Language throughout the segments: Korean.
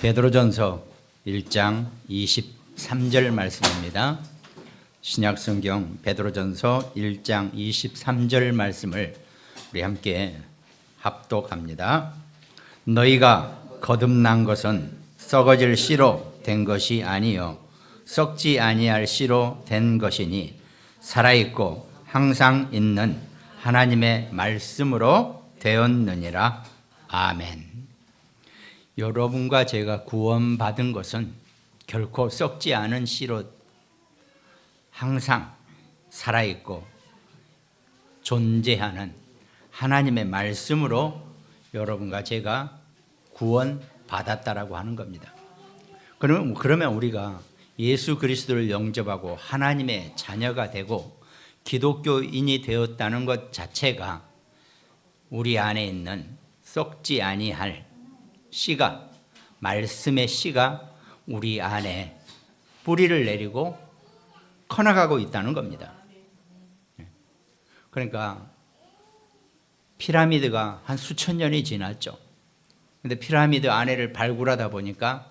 베드로전서 1장 23절 말씀입니다. 신약성경 베드로전서 1장 23절 말씀을 우리 함께 합독합니다. 너희가 거듭난 것은 썩어질 씨로 된 것이 아니요 썩지 아니할 씨로 된 것이니 살아있고 항상 있는 하나님의 말씀으로 되었느니라. 아멘. 여러분과 제가 구원받은 것은 결코 썩지 않은 씨로 항상 살아있고 존재하는 하나님의 말씀으로 여러분과 제가 구원받았다라고 하는 겁니다. 그러면 우리가 예수 그리스도를 영접하고 하나님의 자녀가 되고 기독교인이 되었다는 것 자체가 우리 안에 있는 썩지 아니할 씨가, 말씀의 씨가 우리 안에 뿌리를 내리고 커나가고 있다는 겁니다. 그러니까 피라미드가 한 수천 년이 지났죠. 근데 피라미드 안에를 발굴하다 보니까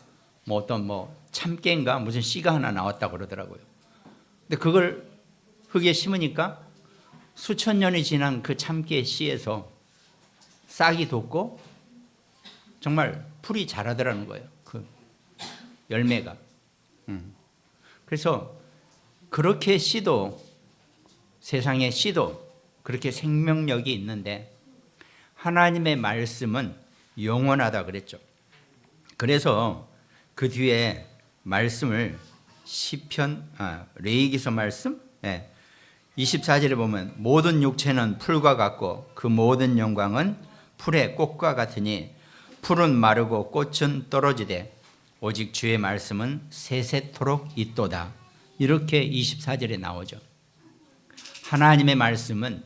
어떤 참깨인가 무슨 씨가 하나 나왔다고 그러더라고요. 근데 그걸 흙에 심으니까 수천 년이 지난 그 참깨 씨에서 싹이 돋고 정말 풀이 자라더라는 거예요. 그 열매가. 그래서 그렇게 씨도, 세상의 씨도 그렇게 생명력이 있는데 하나님의 말씀은 영원하다 그랬죠. 그래서 그 뒤에 말씀을 레위기서 말씀 24절에 보면 모든 육체는 풀과 같고 그 모든 영광은 풀의 꽃과 같으니 풀은 마르고 꽃은 떨어지되 오직 주의 말씀은 세세토록 있도다. 이렇게 24절에 나오죠. 하나님의 말씀은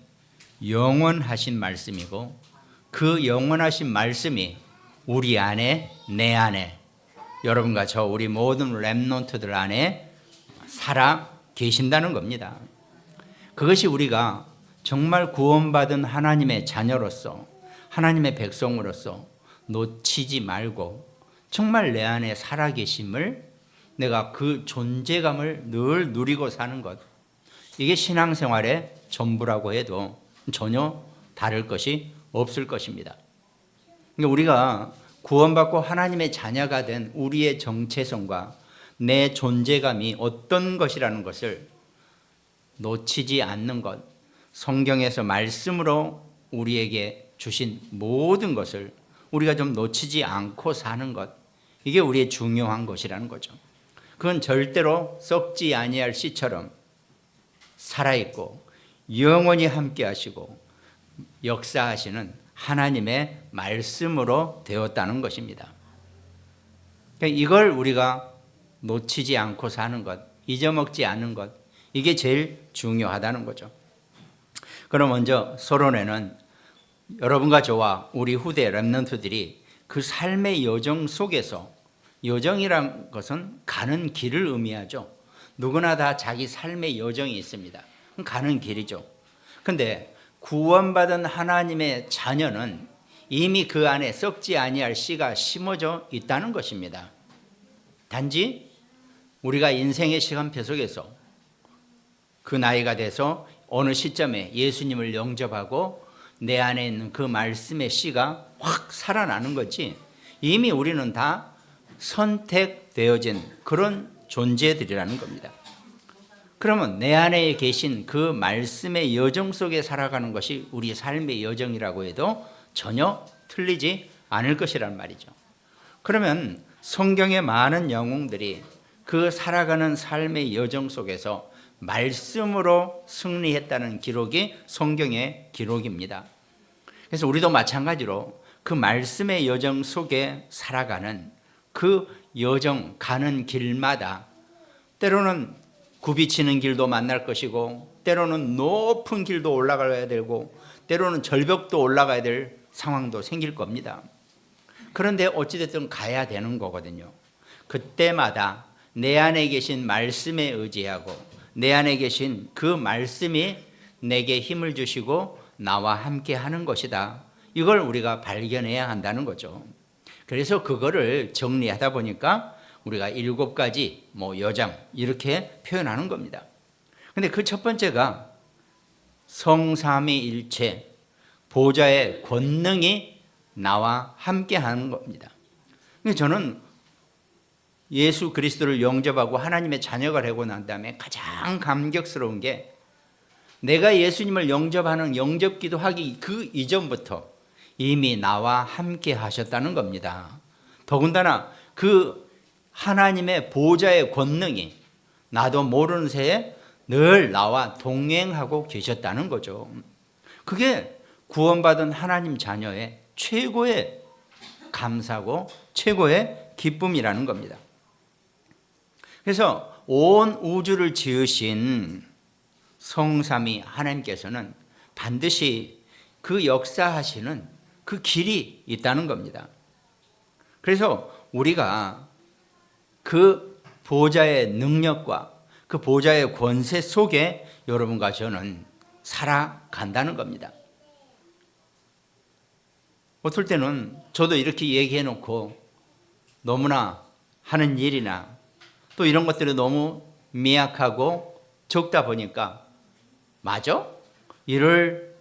영원하신 말씀이고 그 영원하신 말씀이 우리 안에, 내 안에, 여러분과 저 우리 모든 렘넌트들 안에 살아 계신다는 겁니다. 그것이 우리가 정말 구원받은 하나님의 자녀로서, 하나님의 백성으로서 놓치지 말고 정말 내 안에 살아계심을, 내가 그 존재감을 늘 누리고 사는 것, 이게 신앙생활의 전부라고 해도 전혀 다를 것이 없을 것입니다. 그러니까 우리가 구원받고 하나님의 자녀가 된 우리의 정체성과 내 존재감이 어떤 것이라는 것을 놓치지 않는 것, 성경에서 말씀으로 우리에게 주신 모든 것을 우리가 좀 놓치지 않고 사는 것, 이게 우리의 중요한 것이라는 거죠. 그건 절대로 썩지 아니할 씨처럼 살아있고 영원히 함께 하시고 역사하시는 하나님의 말씀으로 되었다는 것입니다. 그러니까 이걸 우리가 놓치지 않고 사는 것, 잊어먹지 않는 것, 이게 제일 중요하다는 거죠. 그럼 먼저 서론에는 여러분과 저와 우리 후대 렘넌트들이 그 삶의 여정 속에서, 여정이란 것은 가는 길을 의미하죠. 누구나 다 자기 삶의 여정이 있습니다. 가는 길이죠. 그런데 구원받은 하나님의 자녀는 이미 그 안에 썩지 아니할 씨가 심어져 있다는 것입니다. 단지 우리가 인생의 시간표 속에서 그 나이가 돼서 어느 시점에 예수님을 영접하고 내 안에 있는 그 말씀의 씨가 확 살아나는 거지, 이미 우리는 다 선택되어진 그런 존재들이라는 겁니다. 그러면 내 안에 계신 그 말씀의 여정 속에 살아가는 것이 우리 삶의 여정이라고 해도 전혀 틀리지 않을 것이란 말이죠. 그러면 성경의 많은 영웅들이 그 살아가는 삶의 여정 속에서 말씀으로 승리했다는 기록이 성경의 기록입니다. 그래서 우리도 마찬가지로 그 말씀의 여정 속에 살아가는 그 여정, 가는 길마다 때로는 굽이치는 길도 만날 것이고 때로는 높은 길도 올라가야 되고 때로는 절벽도 올라가야 될 상황도 생길 겁니다. 그런데 어찌됐든 가야 되는 거거든요. 그때마다 내 안에 계신 말씀에 의지하고 내 안에 계신 그 말씀이 내게 힘을 주시고 나와 함께 하는 것이다. 이걸 우리가 발견해야 한다는 거죠. 그래서 그거를 정리하다 보니까 우리가 7가지 여장 이렇게 표현하는 겁니다. 근데 그 첫 번째가 성삼위일체, 보좌의 권능이 나와 함께 하는 겁니다. 저는 예수 그리스도를 영접하고 하나님의 자녀가 되고 난 다음에 가장 감격스러운 게 내가 예수님을 영접하는 영접기도 하기 그 이전부터 이미 나와 함께 하셨다는 겁니다. 더군다나 그 하나님의 보좌의 권능이 나도 모르는 새에 늘 나와 동행하고 계셨다는 거죠. 그게 구원받은 하나님 자녀의 최고의 감사고 최고의 기쁨이라는 겁니다. 그래서 온 우주를 지으신 성삼위 하나님께서는 반드시 그 역사하시는 그 길이 있다는 겁니다. 그래서 우리가 그 보좌의 능력과 그 보좌의 권세 속에 여러분과 저는 살아간다는 겁니다. 어떨 때는 저도 이렇게 얘기해 놓고 너무나 하는 일이나 또 이런 것들이 너무 미약하고 적다 보니까 맞아? 이럴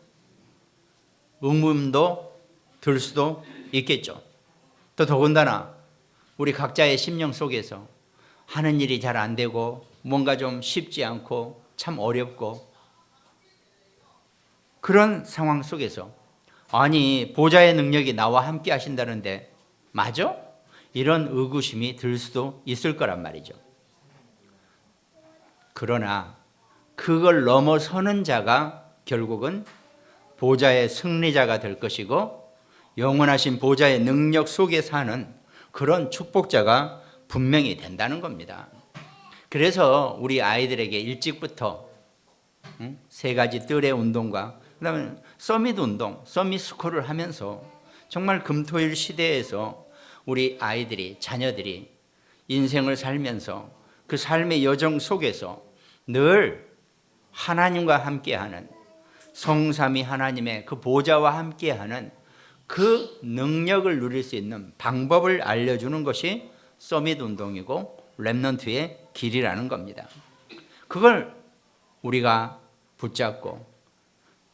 의문도 들 수도 있겠죠. 또 더군다나 우리 각자의 심령 속에서 하는 일이 잘 안 되고 뭔가 좀 쉽지 않고 참 어렵고 그런 상황 속에서 아니 보좌의 능력이 나와 함께 하신다는데 맞아? 이런 의구심이 들 수도 있을 거란 말이죠. 그러나 그걸 넘어서는 자가 결국은 보좌의 승리자가 될 것이고 영원하신 보좌의 능력 속에 사는 그런 축복자가 분명히 된다는 겁니다. 그래서 우리 아이들에게 일찍부터 3가지 뜰의 운동과 그다음에 서밋 운동, 서밋 스쿨을 하면서 정말 금토일 시대에서 우리 아이들이, 자녀들이 인생을 살면서 그 삶의 여정 속에서 늘 하나님과 함께하는 성삼위 하나님의 그 보좌와 함께하는 그 능력을 누릴 수 있는 방법을 알려주는 것이 서밋 운동이고 렘넌트의 길이라는 겁니다. 그걸 우리가 붙잡고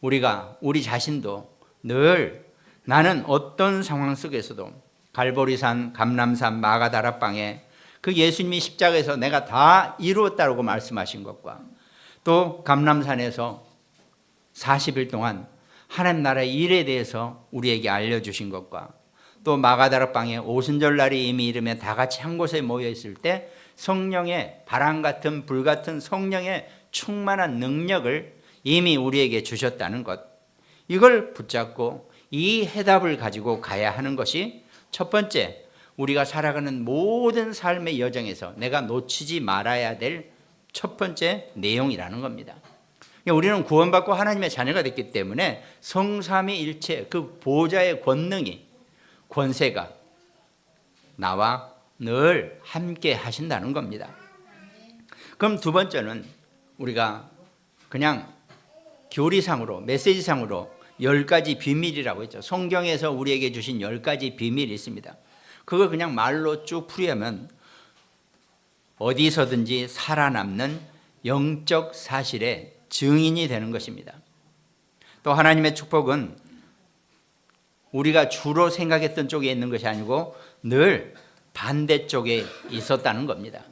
우리가 우리 자신도 늘 나는 어떤 상황 속에서도 갈보리산, 감람산, 마가다락방에 그 예수님이 십자가에서 내가 다 이루었다고 말씀하신 것과 또 감람산에서 40일 동안 하나님 나라의 일에 대해서 우리에게 알려주신 것과 또 마가다락방에 오순절날이 이미 이르면 다 같이 한 곳에 모여 있을 때 성령의 바람 같은 불 같은 성령의 충만한 능력을 이미 우리에게 주셨다는 것, 이걸 붙잡고 이 해답을 가지고 가야 하는 것이 첫 번째, 우리가 살아가는 모든 삶의 여정에서 내가 놓치지 말아야 될 첫 번째 내용이라는 겁니다. 우리는 구원받고 하나님의 자녀가 됐기 때문에 성삼위일체 그 보좌의 권능이, 권세가 나와 늘 함께 하신다는 겁니다. 그럼 두 번째는 우리가 그냥 교리상으로, 메시지상으로 10가지 비밀이라고 했죠. 성경에서 우리에게 주신 10가지 비밀이 있습니다. 그걸 그냥 말로 쭉 풀이하면 어디서든지 살아남는 영적 사실의 증인이 되는 것입니다. 또 하나님의 축복은 우리가 주로 생각했던 쪽에 있는 것이 아니고 늘 반대쪽에 있었다는 겁니다.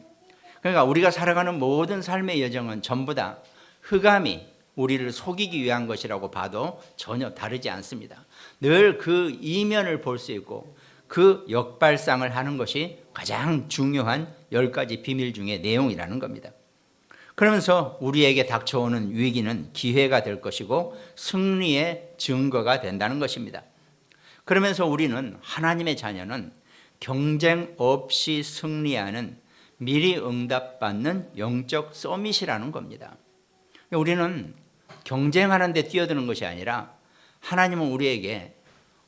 그러니까 우리가 살아가는 모든 삶의 여정은 전부 다 흑암이 우리를 속이기 위한 것이라고 봐도 전혀 다르지 않습니다. 늘 그 이면을 볼 수 있고 그 역발상을 하는 것이 가장 중요한 10가지 비밀 중의 내용이라는 겁니다. 그러면서 우리에게 닥쳐오는 위기는 기회가 될 것이고 승리의 증거가 된다는 것입니다. 그러면서 우리는 하나님의 자녀는 경쟁 없이 승리하는 미리 응답받는 영적 서밋이라는 겁니다. 우리는 경쟁하는 데 뛰어드는 것이 아니라 하나님은 우리에게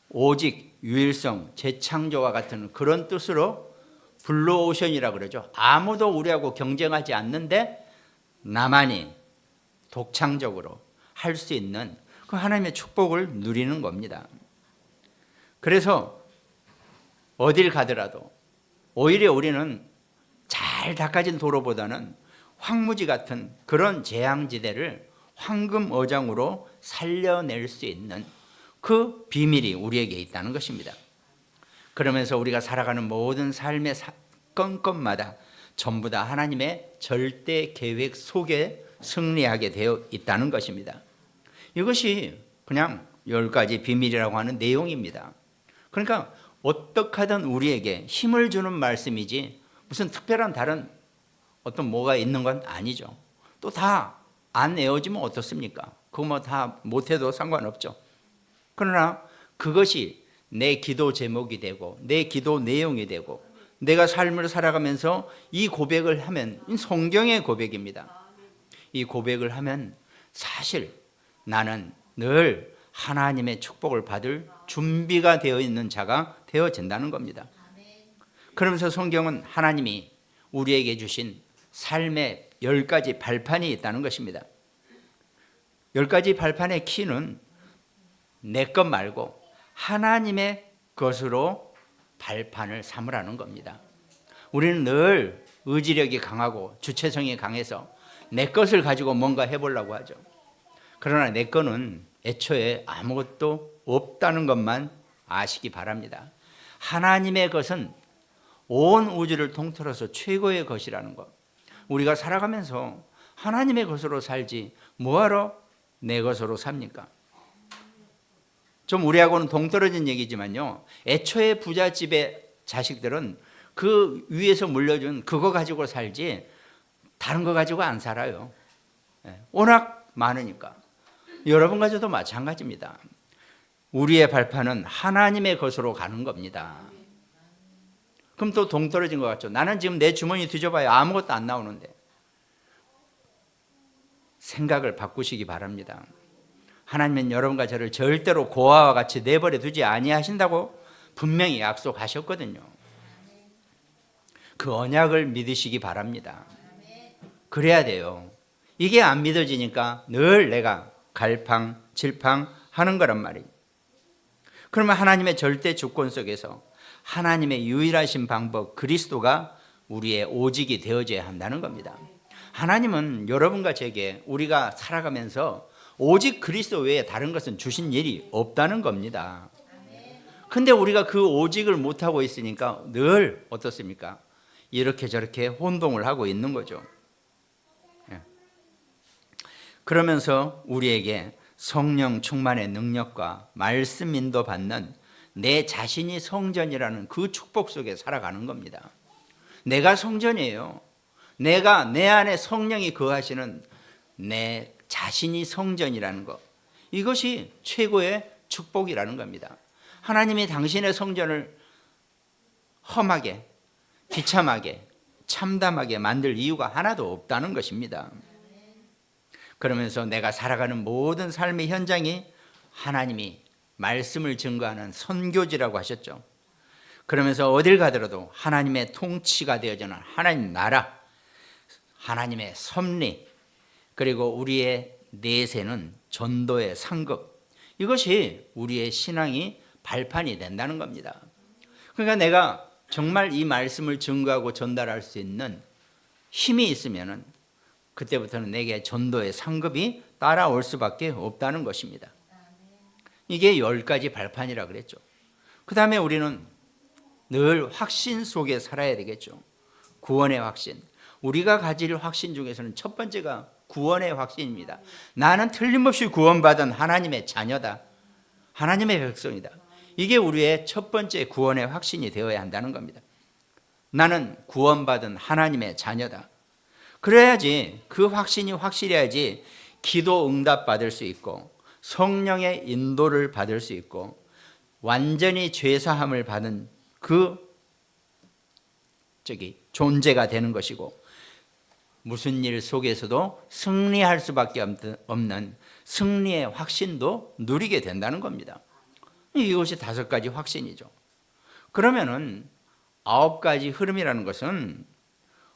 오직 유일성, 재창조와 같은 그런 뜻으로 블루오션이라고 그러죠. 아무도 우리하고 경쟁하지 않는데 나만이 독창적으로 할 수 있는 그 하나님의 축복을 누리는 겁니다. 그래서 어딜 가더라도 오히려 우리는 잘 닦아진 도로보다는 황무지 같은 그런 재앙지대를 황금어장으로 살려낼 수 있는 그 비밀이 우리에게 있다는 것입니다. 그러면서 우리가 살아가는 모든 삶의 건건마다 전부 다 하나님의 절대 계획 속에 승리하게 되어 있다는 것입니다. 이것이 그냥 10가지 비밀이라고 하는 내용입니다. 그러니까 어떻게 하든 우리에게 힘을 주는 말씀이지 무슨 특별한 다른 어떤 뭐가 있는 건 아니죠. 또 다 안 외워지면 어떻습니까? 그거 뭐 다 못해도 상관없죠. 그러나 그것이 내 기도 제목이 되고 내 기도 내용이 되고 내가 삶을 살아가면서 이 고백을 하면 성경의 고백입니다. 이 고백을 하면 사실 나는 늘 하나님의 축복을 받을 준비가 되어 있는 자가 되어진다는 겁니다. 그러면서 성경은 하나님이 우리에게 주신 삶의 10가지 발판이 있다는 것입니다. 10가지 발판의 키는 내 것 말고 하나님의 것으로 발판을 삼으라는 겁니다. 우리는 늘 의지력이 강하고 주체성이 강해서 내 것을 가지고 뭔가 해보려고 하죠. 그러나 내 거는 애초에 아무것도 없다는 것만 아시기 바랍니다. 하나님의 것은 온 우주를 통틀어서 최고의 것이라는 것. 우리가 살아가면서 하나님의 것으로 살지 뭐하러 내 것으로 삽니까? 좀 우리하고는 동떨어진 얘기지만요, 애초에 부잣집의 자식들은 그 위에서 물려준 그거 가지고 살지 다른 거 가지고 안 살아요. 워낙 많으니까. 여러분 가져도 마찬가지입니다. 우리의 발판은 하나님의 것으로 가는 겁니다. 그럼 또 동떨어진 것 같죠. 나는 지금 내 주머니 뒤져봐야 아무것도 안 나오는데. 생각을 바꾸시기 바랍니다. 하나님은 여러분과 저를 절대로 고아와 같이 내버려 두지 아니하신다고 분명히 약속하셨거든요. 그 언약을 믿으시기 바랍니다. 그래야 돼요. 이게 안 믿어지니까 늘 내가 갈팡질팡 하는 거란 말이에요. 그러면 하나님의 절대 주권 속에서 하나님의 유일하신 방법 그리스도가 우리의 오직이 되어져야 한다는 겁니다. 하나님은 여러분과 제게 우리가 살아가면서 오직 그리스도 외에 다른 것은 주신 일이 없다는 겁니다. 근데 우리가 그 오직을 못하고 있으니까 늘 어떻습니까? 이렇게 저렇게 혼동을 하고 있는 거죠. 그러면서 우리에게 성령 충만의 능력과 말씀 인도 받는 내 자신이 성전이라는 그 축복 속에 살아가는 겁니다. 내가 성전이에요. 내가 내 안에 성령이 거하시는 내 자신이 성전이라는 것. 이것이 최고의 축복이라는 겁니다. 하나님이 당신의 성전을 험하게, 비참하게, 참담하게 만들 이유가 하나도 없다는 것입니다. 그러면서 내가 살아가는 모든 삶의 현장이 하나님이 말씀을 증거하는 선교지라고 하셨죠. 그러면서 어딜 가더라도 하나님의 통치가 되어지는 하나님 나라, 하나님의 섭리, 그리고 우리의 내세는 전도의 상급, 이것이 우리의 신앙이 발판이 된다는 겁니다. 그러니까 내가 정말 이 말씀을 증거하고 전달할 수 있는 힘이 있으면은 그때부터는 내게 전도의 상급이 따라올 수밖에 없다는 것입니다. 이게 10가지 발판이라 그랬죠. 그 다음에 우리는 늘 확신 속에 살아야 되겠죠. 구원의 확신. 우리가 가질 확신 중에서는 첫 번째가 구원의 확신입니다. 나는 틀림없이 구원받은 하나님의 자녀다. 하나님의 백성이다. 이게 우리의 첫 번째 구원의 확신이 되어야 한다는 겁니다. 나는 구원받은 하나님의 자녀다. 그래야지, 그 확신이 확실해야지 기도 응답 받을 수 있고 성령의 인도를 받을 수 있고 완전히 죄사함을 받은 존재가 되는 것이고 무슨 일 속에서도 승리할 수밖에 없는 승리의 확신도 누리게 된다는 겁니다. 이것이 5가지 확신이죠. 그러면은 9가지 흐름이라는 것은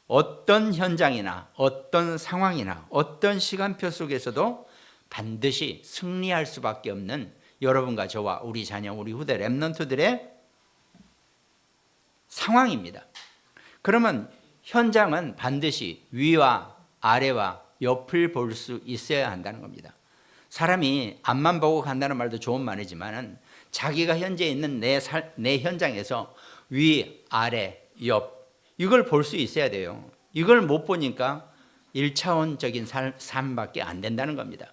어떤 현장이나 어떤 상황이나 어떤 시간표 속에서도 반드시 승리할 수밖에 없는 여러분과 저와 우리 자녀, 우리 후대 렘넌트들의 상황입니다. 그러면 현장은 반드시 위와 아래와 옆을 볼 수 있어야 한다는 겁니다. 사람이 앞만 보고 간다는 말도 좋은 말이지만 자기가 현재 있는 내 현장에서 위, 아래, 옆 이걸 볼 수 있어야 돼요. 이걸 못 보니까 1차원적인 삶밖에 안 된다는 겁니다.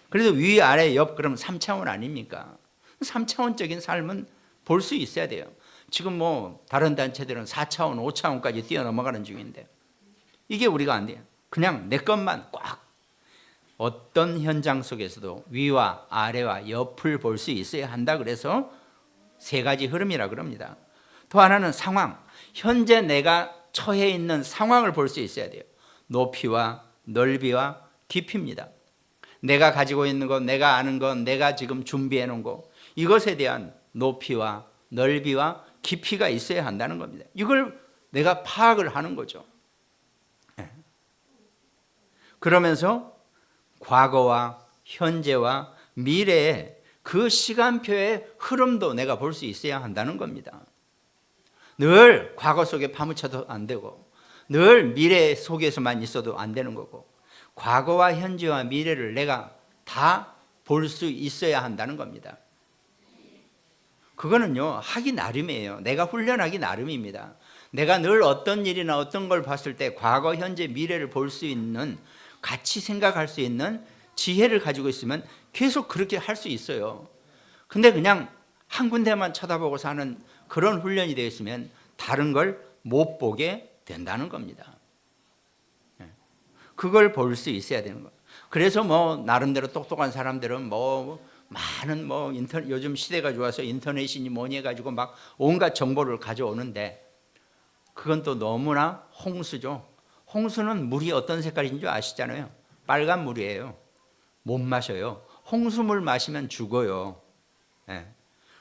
그래도 위, 아래, 옆 그러면 3차원 아닙니까? 3차원적인 삶은 볼 수 있어야 돼요. 지금 뭐 다른 단체들은 4차원, 5차원까지 뛰어넘어가는 중인데 이게 우리가 안 돼요. 그냥 내 것만 꽉 어떤 현장 속에서도 위와 아래와 옆을 볼 수 있어야 한다. 그래서 세 가지 흐름이라 그럽니다. 또 하나는 상황, 현재 내가 처해 있는 상황을 볼 수 있어야 돼요. 높이와 넓이와 깊이입니다. 내가 가지고 있는 것, 내가 아는 것, 내가 지금 준비해 놓은 것 이것에 대한 높이와 넓이와 깊이가 있어야 한다는 겁니다. 이걸 내가 파악을 하는 거죠. 그러면서 과거와 현재와 미래의 그 시간표의 흐름도 내가 볼 수 있어야 한다는 겁니다. 늘 과거 속에 파묻혀도 안 되고 늘 미래 속에서만 있어도 안 되는 거고 과거와 현재와 미래를 내가 다 볼 수 있어야 한다는 겁니다. 그거는요 하기 나름이에요. 내가 훈련하기 나름입니다. 내가 늘 어떤 일이나 어떤 걸 봤을 때 과거, 현재, 미래를 볼 수 있는 같이 생각할 수 있는 지혜를 가지고 있으면 계속 그렇게 할 수 있어요. 근데 그냥 한 군데만 쳐다보고 사는 그런 훈련이 되어 있으면 다른 걸 못 보게 된다는 겁니다. 그걸 볼 수 있어야 되는 거예요. 그래서 뭐 나름대로 똑똑한 사람들은 뭐 많은 뭐 요즘 시대가 좋아서 인터넷이니 뭐니 해가지고 막 온갖 정보를 가져오는데 그건 또 너무나 홍수죠. 홍수는 물이 어떤 색깔인 줄 아시잖아요. 빨간 물이에요. 못 마셔요. 홍수물 마시면 죽어요.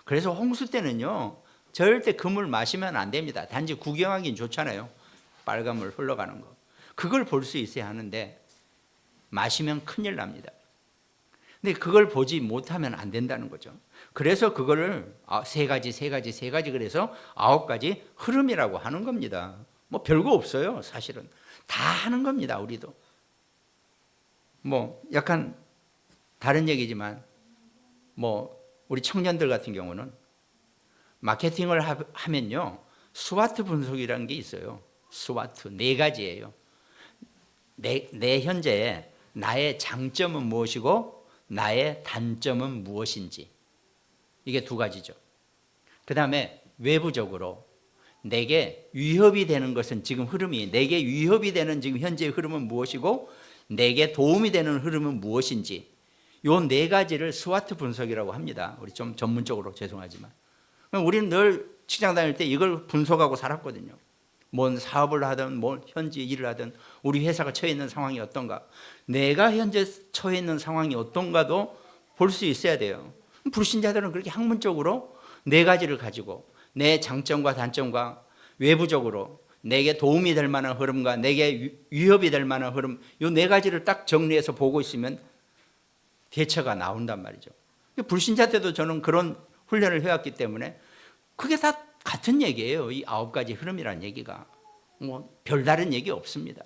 그래서 홍수 때는요 절대 그 물 마시면 안 됩니다. 단지 구경하기는 좋잖아요. 빨간 물 흘러가는 거. 그걸 볼 수 있어야 하는데 마시면 큰일 납니다. 근데 그걸 보지 못하면 안 된다는 거죠. 그래서 그거를 세 가지 그래서 9가지 흐름이라고 하는 겁니다. 뭐 별거 없어요. 사실은 다 하는 겁니다. 우리도 뭐 약간 다른 얘기지만 뭐 우리 청년들 같은 경우는 마케팅을 하면요 스와트 분석이라는 게 있어요. 스와트 4가지예요. 내 현재에 나의 장점은 무엇이고 나의 단점은 무엇인지 이게 2가지죠. 그 다음에 외부적으로 내게 위협이 되는 것은 지금 흐름이 내게 위협이 되는 지금 현재의 흐름은 무엇이고 내게 도움이 되는 흐름은 무엇인지 이 4가지를 스와트 분석이라고 합니다. 우리 좀 전문적으로 죄송하지만 우리는 늘 직장 다닐 때 이걸 분석하고 살았거든요. 뭔 사업을 하든 뭘 현재 일을 하든 우리 회사가 처해 있는 상황이 어떤가 내가 현재 처해 있는 상황이 어떤가도 볼 수 있어야 돼요. 불신자들은 그렇게 학문적으로 4가지를 가지고 내 장점과 단점과 외부적으로 내게 도움이 될 만한 흐름과 내게 위협이 될 만한 흐름 이 4가지를 딱 정리해서 보고 있으면 대처가 나온단 말이죠. 불신자 때도 저는 그런 훈련을 해왔기 때문에 그게 다 같은 얘기예요. 이 9가지 흐름이라는 얘기가 뭐 별다른 얘기 없습니다.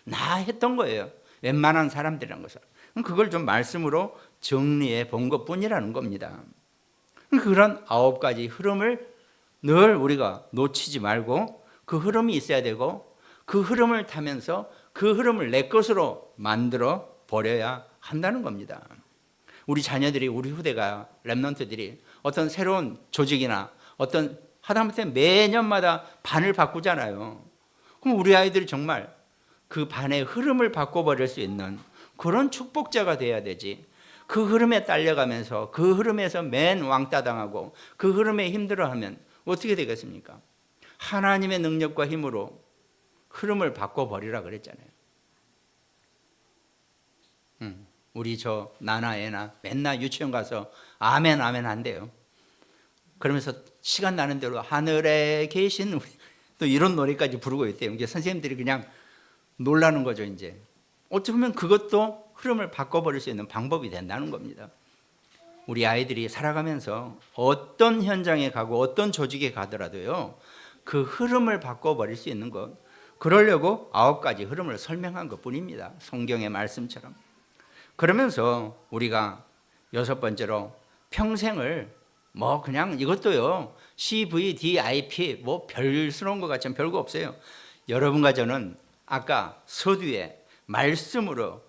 나 했던 거예요. 웬만한 사람들이란 것을. 그걸 좀 말씀으로 정리해 본 것뿐이라는 겁니다. 그런 9가지 흐름을 늘 우리가 놓치지 말고 그 흐름이 있어야 되고 그 흐름을 타면서 그 흐름을 내 것으로 만들어 버려야 한다는 겁니다. 우리 자녀들이 우리 후대가 랩런트들이 어떤 새로운 조직이나 어떤 하다못해 매년마다 반을 바꾸잖아요. 그럼 우리 아이들이 정말 그 반의 흐름을 바꿔버릴 수 있는 그런 축복자가 돼야 되지. 그 흐름에 딸려가면서 그 흐름에서 맨 왕따 당하고 그 흐름에 힘들어하면 어떻게 되겠습니까? 하나님의 능력과 힘으로 흐름을 바꿔버리라 그랬잖아요. 우리 저 나나 애나 맨날 유치원 가서 아멘 아멘 한대요. 그러면서 시간 나는 대로 하늘에 계신 또 이런 노래까지 부르고 있대요. 이게 선생님들이 그냥 놀라는 거죠. 이제 어찌 보면 그것도 흐름을 바꿔버릴 수 있는 방법이 된다는 겁니다. 우리 아이들이 살아가면서 어떤 현장에 가고 어떤 조직에 가더라도요 그 흐름을 바꿔버릴 수 있는 것. 그러려고 9가지 흐름을 설명한 것뿐입니다. 성경의 말씀처럼. 그러면서 우리가 6번째로 평생을 그냥 이것도요, CVDIP 별스러운 것 같지만 별거 없어요. 여러분과 저는 아까 서두에 말씀으로,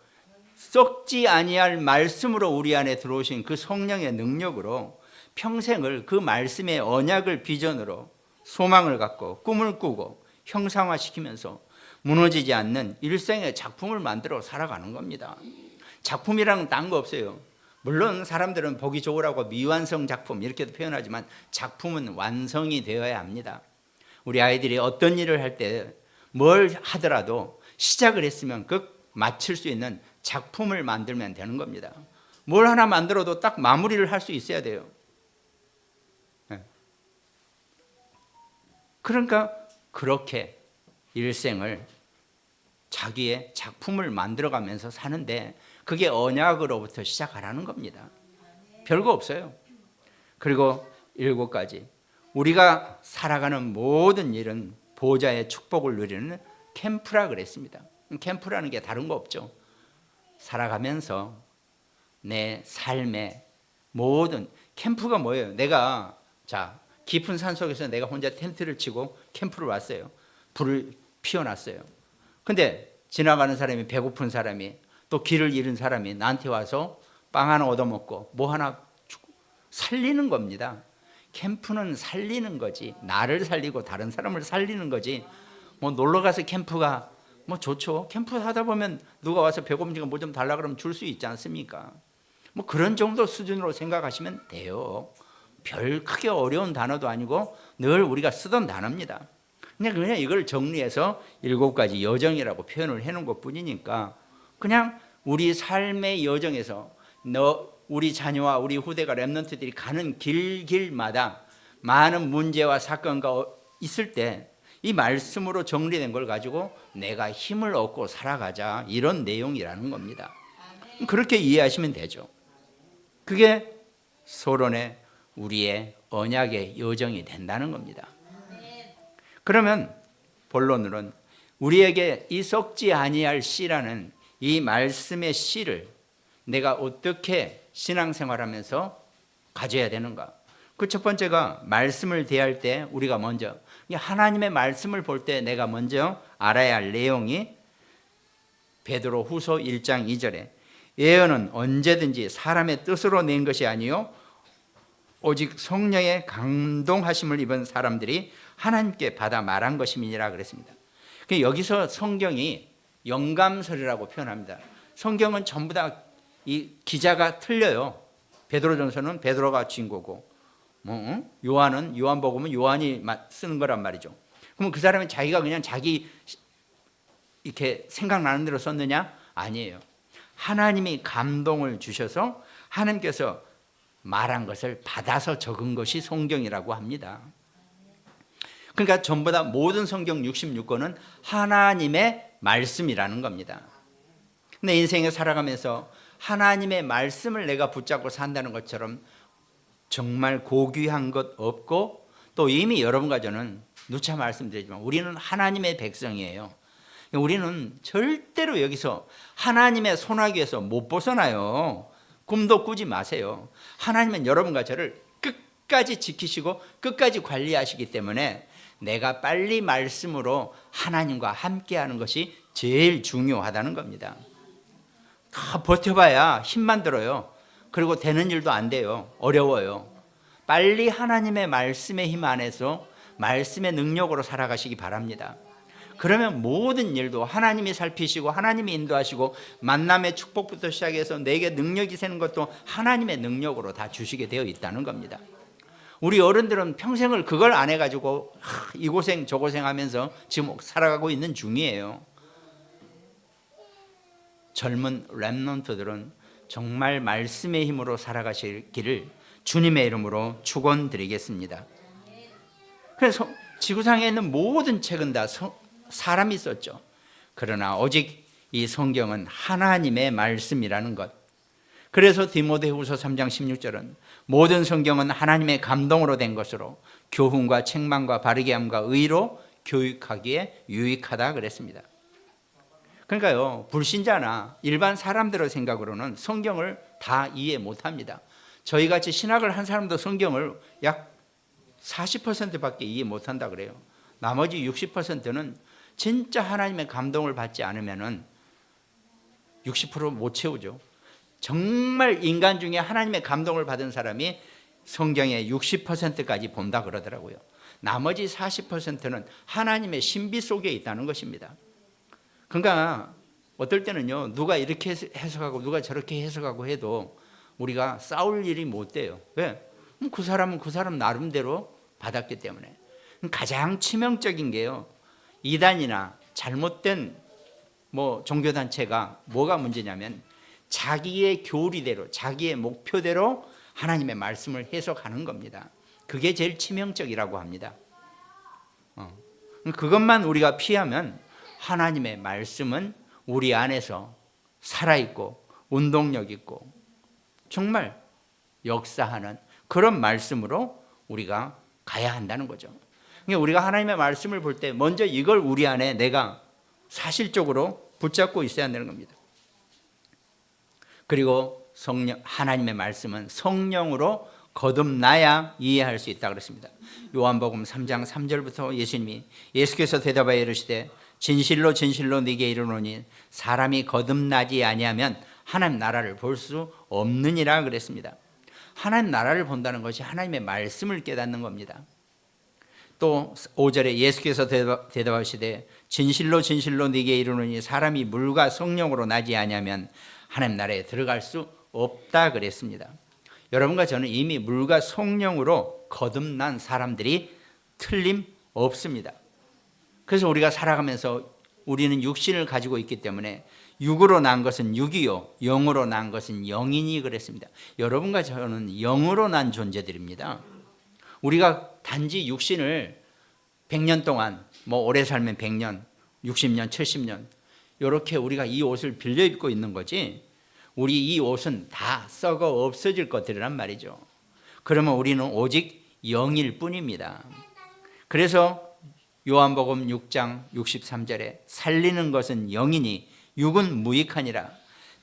썩지 아니할 말씀으로 우리 안에 들어오신 그 성령의 능력으로 평생을 그 말씀의 언약을 비전으로 소망을 갖고 꿈을 꾸고 형상화시키면서 무너지지 않는 일생의 작품을 만들어 살아가는 겁니다. 작품이랑은 딴 거 없어요. 물론 사람들은 보기 좋으라고 미완성 작품 이렇게도 표현하지만 작품은 완성이 되어야 합니다. 우리 아이들이 어떤 일을 할 때 뭘 하더라도 시작을 했으면 그 마칠 수 있는 작품을 만들면 되는 겁니다. 뭘 하나 만들어도 딱 마무리를 할 수 있어야 돼요. 그러니까 그렇게 일생을 자기의 작품을 만들어가면서 사는데 그게 언약으로부터 시작하라는 겁니다. 별거 없어요. 그리고 7가지, 우리가 살아가는 모든 일은 보좌의 축복을 누리는 캠프라 그랬습니다. 캠프라는 게 다른 거 없죠. 살아가면서 내 삶의 모든 캠프가 뭐예요? 내가 깊은 산속에서 내가 혼자 텐트를 치고 캠프를 왔어요. 불을 피워놨어요. 근데 지나가는 사람이, 배고픈 사람이, 또 길을 잃은 사람이 나한테 와서 빵 하나 얻어먹고 뭐 하나 주고 살리는 겁니다. 캠프는 살리는 거지, 나를 살리고 다른 사람을 살리는 거지. 놀러가서 캠프가 좋죠. 캠프 하다 보면 누가 와서 배고픈지가 뭐 좀 달라 그러면 줄 수 있지 않습니까? 그런 정도 수준으로 생각하시면 돼요. 별 크게 어려운 단어도 아니고 늘 우리가 쓰던 단어입니다. 그냥 이걸 정리해서 7가지 여정이라고 표현을 해놓은 것 뿐이니까 그냥 우리 삶의 여정에서 우리 자녀와 우리 후대가 렘넌트들이 가는 길마다 많은 문제와 사건가 있을 때 이 말씀으로 정리된 걸 가지고 내가 힘을 얻고 살아가자, 이런 내용이라는 겁니다. 그렇게 이해하시면 되죠. 그게 서론의 우리의 언약의 여정이 된다는 겁니다. 그러면 본론으로는 우리에게 이 썩지 아니할 씨라는 이 말씀의 씨를 내가 어떻게 신앙생활하면서 가져야 되는가? 그 첫 번째가 말씀을 대할 때 우리가 먼저 하나님의 말씀을 볼 때 내가 먼저 알아야 할 내용이 베드로 후서 1장 2절에 예언은 언제든지 사람의 뜻으로 낸 것이 아니요 오직 성령의 감동하심을 입은 사람들이 하나님께 받아 말한 것임이니라 그랬습니다. 여기서 성경이 영감설이라고 표현합니다. 성경은 전부 다 이 기자가 틀려요. 베드로전서는 베드로가 진 거고, 요한복음은 요한이 쓰는 거란 말이죠. 그러면 그 사람이 자기가 그냥 자기 이렇게 생각나는 대로 썼느냐? 아니에요. 하나님이 감동을 주셔서 하나님께서 말한 것을 받아서 적은 것이 성경이라고 합니다. 그러니까 전부 다 모든 성경 66권은 하나님의 말씀이라는 겁니다. 내 인생에 살아가면서 하나님의 말씀을 내가 붙잡고 산다는 것처럼 정말 고귀한 것 없고, 또 이미 여러분과 저는 누차 말씀드리지만 우리는 하나님의 백성이에요. 우리는 절대로 여기서 하나님의 손아귀에서 못 벗어나요. 꿈도 꾸지 마세요. 하나님은 여러분과 저를 끝까지 지키시고 끝까지 관리하시기 때문에 내가 빨리 말씀으로 하나님과 함께하는 것이 제일 중요하다는 겁니다. 다 버텨봐야 힘만 들어요. 그리고 되는 일도 안 돼요. 어려워요. 빨리 하나님의 말씀의 힘 안에서 말씀의 능력으로 살아가시기 바랍니다. 그러면 모든 일도 하나님이 살피시고 하나님이 인도하시고 만남의 축복부터 시작해서 내게 능력이 새는 것도 하나님의 능력으로 다 주시게 되어 있다는 겁니다. 우리 어른들은 평생을 그걸 안 해가지고 이 고생 저 고생하면서 지금 살아가고 있는 중이에요. 젊은 렘넌트들은 정말 말씀의 힘으로 살아가시기를 주님의 이름으로 축원드리겠습니다. 그래서 지구상에 있는 모든 책은 다 사람이 썼죠. 그러나 오직 이 성경은 하나님의 말씀이라는 것, 그래서 디모데후서 3장 16절은 모든 성경은 하나님의 감동으로 된 것으로 교훈과 책망과 바르게 함과 의로 교육하기에 유익하다 그랬습니다. 그러니까요, 불신자나 일반 사람들의 생각으로는 성경을 다 이해 못합니다. 저희같이 신학을 한 사람도 성경을 약 40%밖에 이해 못한다 그래요. 나머지 60%는 진짜 하나님의 감동을 받지 않으면 60%못 채우죠. 정말 인간 중에 하나님의 감동을 받은 사람이 성경의 60%까지 본다 그러더라고요. 나머지 40%는 하나님의 신비 속에 있다는 것입니다. 그러니까 어떨 때는요, 누가 이렇게 해석하고 누가 저렇게 해석하고 해도 우리가 싸울 일이 못 돼요. 왜? 그 사람은 그 사람 나름대로 받았기 때문에. 가장 치명적인 게요, 이단이나 잘못된 종교단체가 뭐가 문제냐면 자기의 교리대로, 자기의 목표대로 하나님의 말씀을 해석하는 겁니다. 그게 제일 치명적이라고 합니다. 그것만 우리가 피하면 하나님의 말씀은 우리 안에서 살아있고 운동력 있고 정말 역사하는 그런 말씀으로 우리가 가야 한다는 거죠. 그러니까 우리가 하나님의 말씀을 볼 때 먼저 이걸 우리 안에 내가 사실적으로 붙잡고 있어야 한다는 겁니다. 그리고 하나님의 말씀은 성령으로 거듭나야 이해할 수 있다 그랬습니다. 요한복음 3장 3절부터 예수께서 대답하여 이르시되 진실로 진실로 네게 이르노니 사람이 거듭나지 아니하면 하나님 나라를 볼 수 없느니라 그랬습니다. 하나님 나라를 본다는 것이 하나님의 말씀을 깨닫는 겁니다. 또 5절에 예수께서 대답하시되 진실로 진실로 네게 이르노니 사람이 물과 성령으로 나지 아니하면 하나님 나라에 들어갈 수 없다 그랬습니다. 여러분과 저는 이미 물과 성령으로 거듭난 사람들이 틀림없습니다. 그래서 우리가 살아가면서 우리는 육신을 가지고 있기 때문에 육으로 난 것은 육이요 영으로 난 것은 영이니 그랬습니다. 여러분과 저는 영으로 난 존재들입니다. 우리가 단지 육신을 100년 동안 오래 살면 100년, 60년, 70년 이렇게 우리가 이 옷을 빌려 입고 있는 거지 우리 이 옷은 다 썩어 없어질 것들이란 말이죠. 그러면 우리는 오직 영일 뿐입니다. 그래서 요한복음 6장 63절에 살리는 것은 영이니 육은 무익하니라.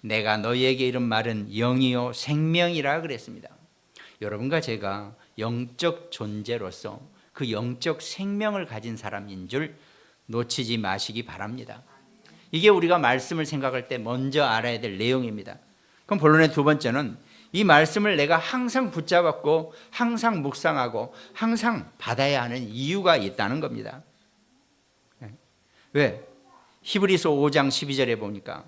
내가 너희에게 이른 말은 영이요 생명이라 그랬습니다. 여러분과 제가 영적 존재로서 그 영적 생명을 가진 사람인 줄 놓치지 마시기 바랍니다. 이게 우리가 말씀을 생각할 때 먼저 알아야 될 내용입니다. 그럼 본론의 두 번째는 이 말씀을 내가 항상 붙잡았고 항상 묵상하고 항상 받아야 하는 이유가 있다는 겁니다. 왜? 히브리서 5장 12절에 보니까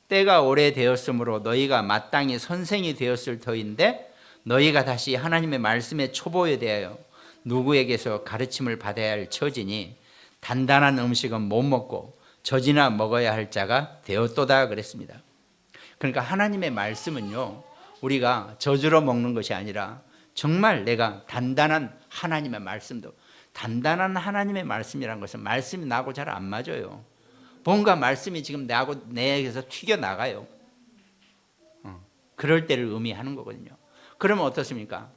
때가 오래되었으므로 너희가 마땅히 선생이 되었을 터인데 너희가 다시 하나님의 말씀의 초보에 대하여 누구에게서 가르침을 받아야 할 처지니 단단한 음식은 못 먹고 젖이나 먹어야 할 자가 되었도다 그랬습니다. 그러니까 하나님의 말씀은요, 우리가 젖으로 먹는 것이 아니라 정말 내가 단단한 하나님의 말씀도, 단단한 하나님의 말씀이라는 것은 말씀이 나하고 잘 안 맞아요. 뭔가 말씀이 지금 내에게서 튀겨나가요. 그럴 때를 의미하는 거거든요. 그러면 어떻습니까?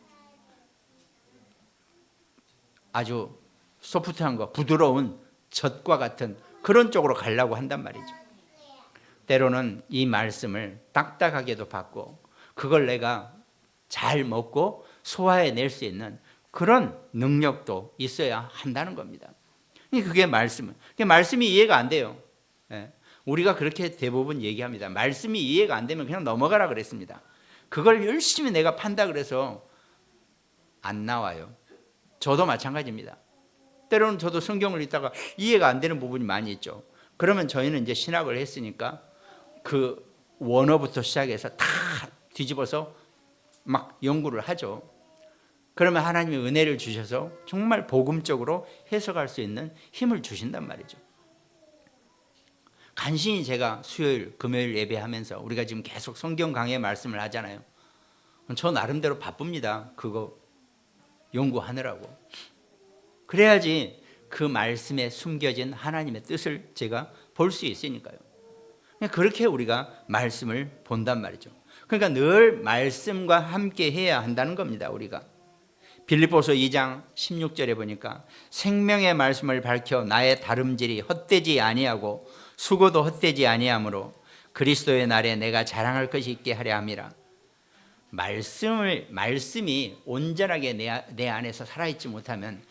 아주 소프트한 거, 부드러운 젖과 같은 그런 쪽으로 가려고 한단 말이죠. 때로는 이 말씀을 딱딱하게도 받고 그걸 내가 잘 먹고 소화해낼 수 있는 그런 능력도 있어야 한다는 겁니다. 그게 말씀이 이해가 안 돼요. 우리가 그렇게 대부분 얘기합니다. 말씀이 이해가 안 되면 그냥 넘어가라 그랬습니다. 그걸 열심히 내가 판다 그래서 안 나와요. 저도 마찬가지입니다. 때로는 저도 성경을 읽다가 이해가 안 되는 부분이 많이 있죠. 그러면 저희는 이제 신학을 했으니까 그 원어부터 시작해서 다 뒤집어서 막 연구를 하죠. 그러면 하나님이 은혜를 주셔서 정말 복음적으로 해석할 수 있는 힘을 주신단 말이죠. 간신히 제가 수요일, 금요일 예배하면서 우리가 지금 계속 성경 강해 말씀을 하잖아요. 저 나름대로 바쁩니다. 그거 연구하느라고. 그래야지 그 말씀에 숨겨진 하나님의 뜻을 제가 볼 수 있으니까요. 그렇게 우리가 말씀을 본단 말이죠. 그러니까 늘 말씀과 함께 해야 한다는 겁니다. 우리가 빌립보서 2장 16절에 보니까 생명의 말씀을 밝혀 나의 다름질이 헛되지 아니하고 수고도 헛되지 아니하므로 그리스도의 날에 내가 자랑할 것이 있게 하려 함이라. 말씀이 온전하게 내 안에서 살아있지 못하면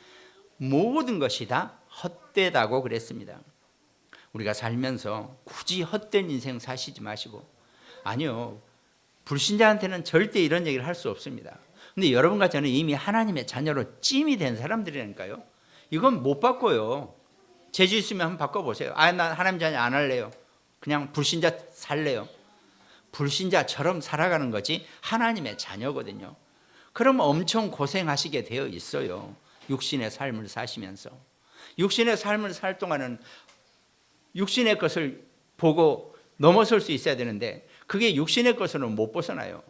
모든 것이 다 헛되다고 그랬습니다. 우리가 살면서 굳이 헛된 인생 사시지 마시고, 아니요, 불신자한테는 절대 이런 얘기를 할 수 없습니다. 근데 여러분과 저는 이미 하나님의 자녀로 찜이 된 사람들이라니까요. 이건 못 바꿔요. 재주 있으면 한번 바꿔보세요. 난 하나님 자녀 안 할래요. 그냥 불신자 살래요. 불신자처럼 살아가는 거지 하나님의 자녀거든요. 그럼 엄청 고생하시게 되어 있어요. 육신의 삶을 사시면서. 육신의 삶을 살 동안은 육신의 것을 보고 넘어설 수 있어야 되는데 그게 육신의 것으로는 못 벗어나요.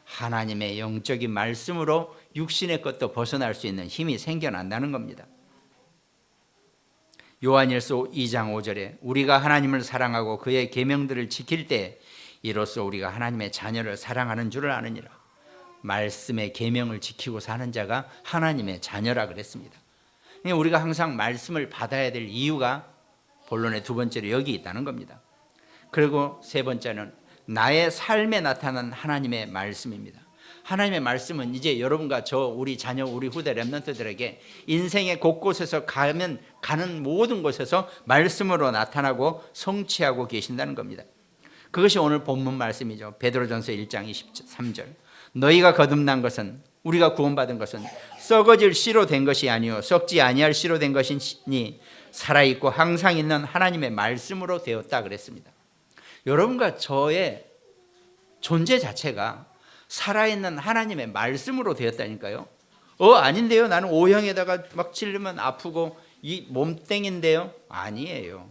하나님의 영적인 말씀으로 육신의 것도 벗어날 수 있는 힘이 생겨난다는 겁니다. 요한일서 2장 5절에 우리가 하나님을 사랑하고 그의 계명들을 지킬 때 이로써 우리가 하나님의 자녀를 사랑하는 줄을 아느니라. 말씀의 계명을 지키고 사는 자가 하나님의 자녀라 그랬습니다. 우리가 항상 말씀을 받아야 될 이유가 본론의 두 번째로 여기 있다는 겁니다. 그리고 세 번째는 나의 삶에 나타난 하나님의 말씀입니다. 하나님의 말씀은 이제 여러분과 우리 자녀, 우리 후대 렘넌트들에게 인생의 곳곳에서 가는 모든 곳에서 말씀으로 나타나고 성취하고 계신다는 겁니다. 그것이 오늘 본문 말씀이죠. 베드로전서 1장 23절. 너희가 거듭난 것은, 우리가 구원받은 것은 썩어질 씨로 된 것이 아니요 썩지 아니할 씨로 된 것이니 살아있고 항상 있는 하나님의 말씀으로 되었다 그랬습니다. 여러분과 저의 존재 자체가 살아있는 하나님의 말씀으로 되었다니까요. 아닌데요, 나는 O형에다가 막 찔르면 아프고 이 몸땡인데요. 아니에요.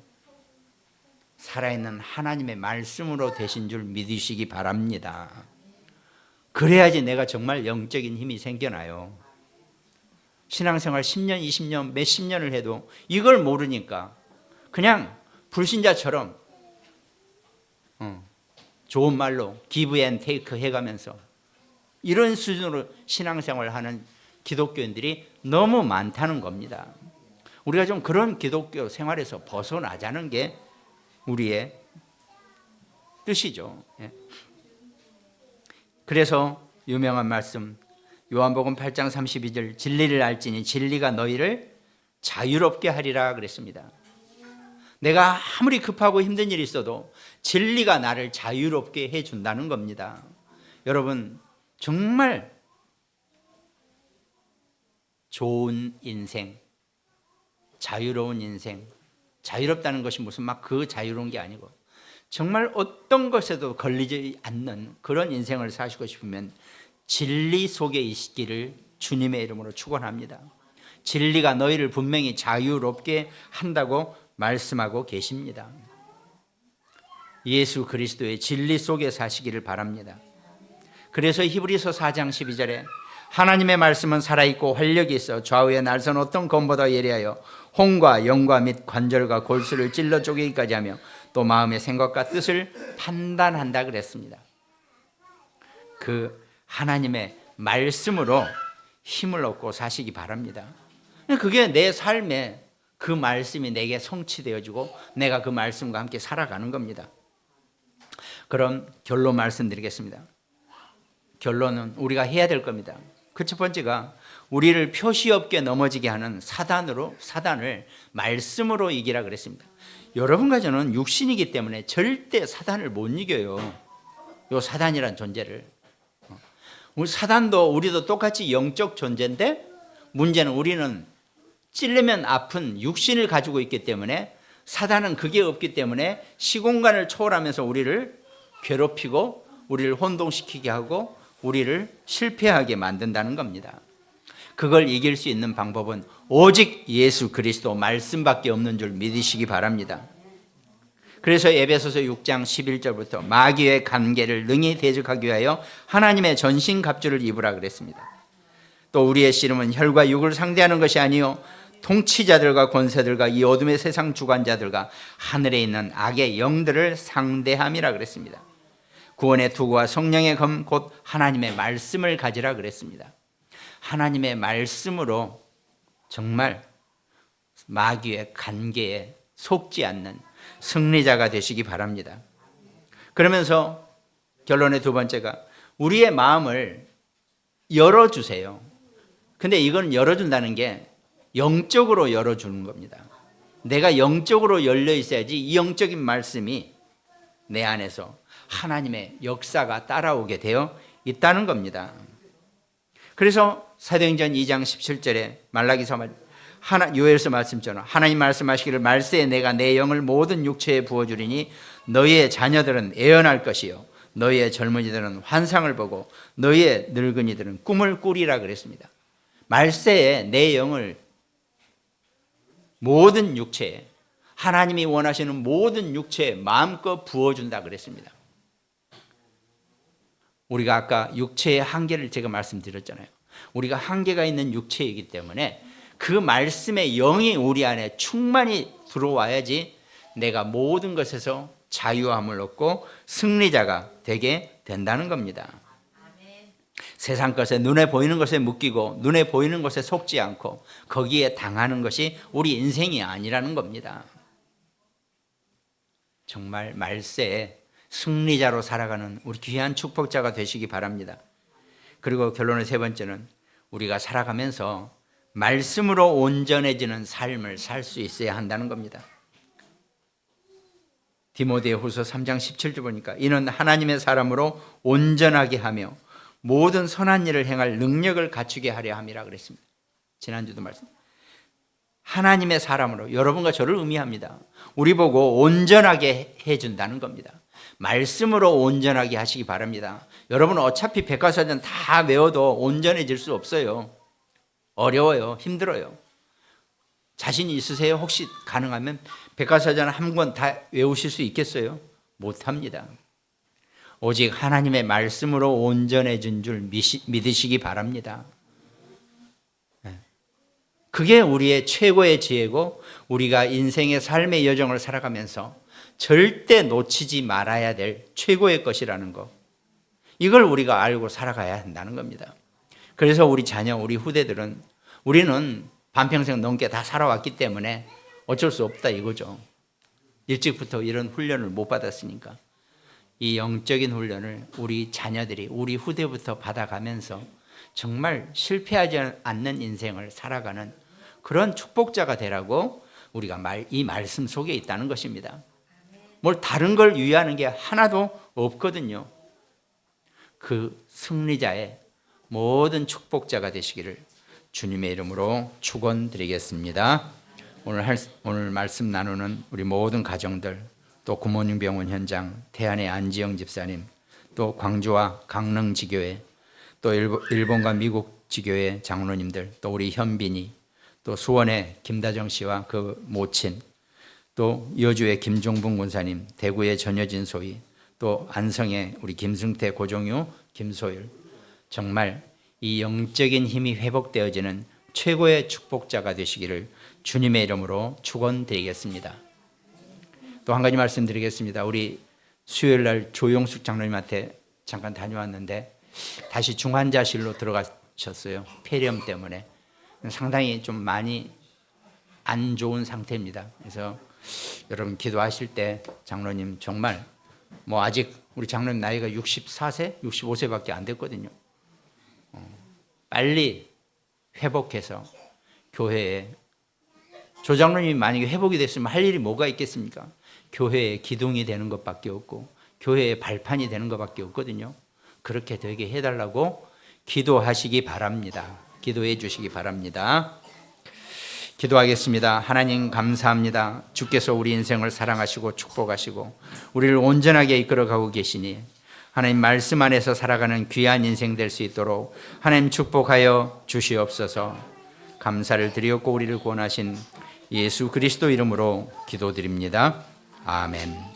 살아있는 하나님의 말씀으로 되신 줄 믿으시기 바랍니다. 그래야지 내가 정말 영적인 힘이 생겨나요. 신앙생활 10년, 20년, 몇십 년을 해도 이걸 모르니까 그냥 불신자처럼 좋은 말로 기브 앤 테이크 해가면서 이런 수준으로 신앙생활하는 기독교인들이 너무 많다는 겁니다. 우리가 좀 그런 기독교 생활에서 벗어나자는 게 우리의 뜻이죠. 그래서 유명한 말씀 요한복음 8장 32절 진리를 알지니 진리가 너희를 자유롭게 하리라 그랬습니다. 내가 아무리 급하고 힘든 일이 있어도 진리가 나를 자유롭게 해준다는 겁니다. 여러분 정말 좋은 인생, 자유로운 인생, 자유롭다는 것이 무슨 막 그 자유로운 게 아니고 정말 어떤 것에도 걸리지 않는 그런 인생을 사시고 싶으면 진리 속에 있기를 주님의 이름으로 축원합니다. 진리가 너희를 분명히 자유롭게 한다고 말씀하고 계십니다. 예수 그리스도의 진리 속에 사시기를 바랍니다. 그래서 히브리서 4장 12절에 하나님의 말씀은 살아있고 활력이 있어 좌우의 날선 어떤 검보다 예리하여 혼과 영과 및 관절과 골수를 찔러 쪼개기까지 하며 또 마음의 생각과 뜻을 판단한다 그랬습니다. 그 하나님의 말씀으로 힘을 얻고 사시기 바랍니다. 그게 내 삶에 그 말씀이 내게 성취되어지고 내가 그 말씀과 함께 살아가는 겁니다. 그럼 결론 말씀드리겠습니다. 결론은 우리가 해야 될 겁니다. 그 첫 번째가 우리를 표시 없게 넘어지게 하는 사단을 말씀으로 이기라 그랬습니다. 여러분과 저는 육신이기 때문에 절대 사단을 못 이겨요. 요 사단이란 존재를. 우리 사단도 우리도 똑같이 영적 존재인데 문제는 우리는 찔리면 아픈 육신을 가지고 있기 때문에 사단은 그게 없기 때문에 시공간을 초월하면서 우리를 괴롭히고 우리를 혼동시키게 하고 우리를 실패하게 만든다는 겁니다. 그걸 이길 수 있는 방법은 오직 예수 그리스도 말씀밖에 없는 줄 믿으시기 바랍니다. 그래서 에베소서 6장 11절부터 마귀의 관계를 능히 대적하기 위하여 하나님의 전신갑주를 입으라 그랬습니다. 또 우리의 씨름은 혈과 육을 상대하는 것이 아니요 통치자들과 권세들과 이 어둠의 세상 주관자들과 하늘에 있는 악의 영들을 상대함이라 그랬습니다. 구원의 투구와 성령의 검 곧 하나님의 말씀을 가지라 그랬습니다. 하나님의 말씀으로 정말 마귀의 간계에 속지 않는 승리자가 되시기 바랍니다. 그러면서 결론의 두 번째가 우리의 마음을 열어주세요. 근데 이건 열어준다는 게 영적으로 열어주는 겁니다. 내가 영적으로 열려 있어야지 이 영적인 말씀이 내 안에서 하나님의 역사가 따라오게 되어 있다는 겁니다. 그래서 사도행전 2장 17절에 말라기서 요엘서 말씀처럼 하나님 말씀하시기를 말세에 내가 내 영을 모든 육체에 부어주리니 너희의 자녀들은 애언할 것이요 너희의 젊은이들은 환상을 보고 너희의 늙은이들은 꿈을 꾸리라 그랬습니다. 말세에 내 영을 모든 육체에 하나님이 원하시는 모든 육체에 마음껏 부어준다 그랬습니다. 우리가 아까 육체의 한계를 제가 말씀드렸잖아요. 우리가 한계가 있는 육체이기 때문에 그 말씀의 영이 우리 안에 충만히 들어와야지 내가 모든 것에서 자유함을 얻고 승리자가 되게 된다는 겁니다. 세상 것에 눈에 보이는 것에 묶이고 눈에 보이는 것에 속지 않고 거기에 당하는 것이 우리 인생이 아니라는 겁니다. 정말 말세에 승리자로 살아가는 우리 귀한 축복자가 되시기 바랍니다. 그리고 결론의 세 번째는 우리가 살아가면서 말씀으로 온전해지는 삶을 살 수 있어야 한다는 겁니다. 디모데후서 3장 17절 보니까 이는 하나님의 사람으로 온전하게 하며 모든 선한 일을 행할 능력을 갖추게 하려 함이라 그랬습니다. 지난주도 말씀. 하나님의 사람으로 여러분과 저를 의미합니다. 우리 보고 온전하게 해준다는 겁니다. 말씀으로 온전하게 하시기 바랍니다. 여러분 어차피 백과사전 다 외워도 온전해질 수 없어요. 어려워요. 힘들어요. 자신이 있으세요? 혹시 가능하면 백과사전 한 권 다 외우실 수 있겠어요? 못합니다. 오직 하나님의 말씀으로 온전해진 줄 믿으시기 바랍니다. 그게 우리의 최고의 지혜고 우리가 인생의 삶의 여정을 살아가면서 절대 놓치지 말아야 될 최고의 것이라는 것. 이걸 우리가 알고 살아가야 한다는 겁니다. 그래서 우리 자녀, 우리 후대들은 우리는 반평생 넘게 다 살아왔기 때문에 어쩔 수 없다 이거죠. 일찍부터 이런 훈련을 못 받았으니까. 이 영적인 훈련을 우리 자녀들이 우리 후대부터 받아가면서 정말 실패하지 않는 인생을 살아가는 그런 축복자가 되라고 우리가 이 말씀 속에 있다는 것입니다. 뭘 다른 걸 유의하는 게 하나도 없거든요. 그 승리자의 모든 축복자가 되시기를 주님의 이름으로 축원드리겠습니다. 오늘 말씀 나누는 우리 모든 가정들, 또 굿모닝 병원 현장, 태안의 안지영 집사님, 또 광주와 강릉 지교회, 또 일본과 미국 지교회 장로님들, 또 우리 현빈이, 또 수원의 김다정 씨와 그 모친, 또 여주의 김종분 군사님, 대구의 전여진 소희, 또 안성의 우리 김승태, 고종유, 김소율, 정말 이 영적인 힘이 회복되어지는 최고의 축복자가 되시기를 주님의 이름으로 축원드리겠습니다. 또 한 가지 말씀드리겠습니다. 우리 수요일 날 조용숙 장로님한테 잠깐 다녀왔는데 다시 중환자실로 들어가셨어요. 폐렴 때문에. 상당히 좀 많이 안 좋은 상태입니다. 그래서 여러분 기도하실 때 장로님 정말 아직 우리 장로님 나이가 64세, 65세밖에 안 됐거든요. 빨리 회복해서 교회에 조 장로님이 만약에 회복이 됐으면 할 일이 뭐가 있겠습니까? 교회의 기둥이 되는 것밖에 없고 교회의 발판이 되는 것밖에 없거든요. 그렇게 되게 해달라고 기도하시기 바랍니다. 기도해 주시기 바랍니다. 기도하겠습니다. 하나님 감사합니다. 주께서 우리 인생을 사랑하시고 축복하시고 우리를 온전하게 이끌어가고 계시니 하나님 말씀 안에서 살아가는 귀한 인생 될 수 있도록 하나님 축복하여 주시옵소서. 감사를 드리옵고 우리를 구원하신 예수 그리스도 이름으로 기도드립니다. 아멘.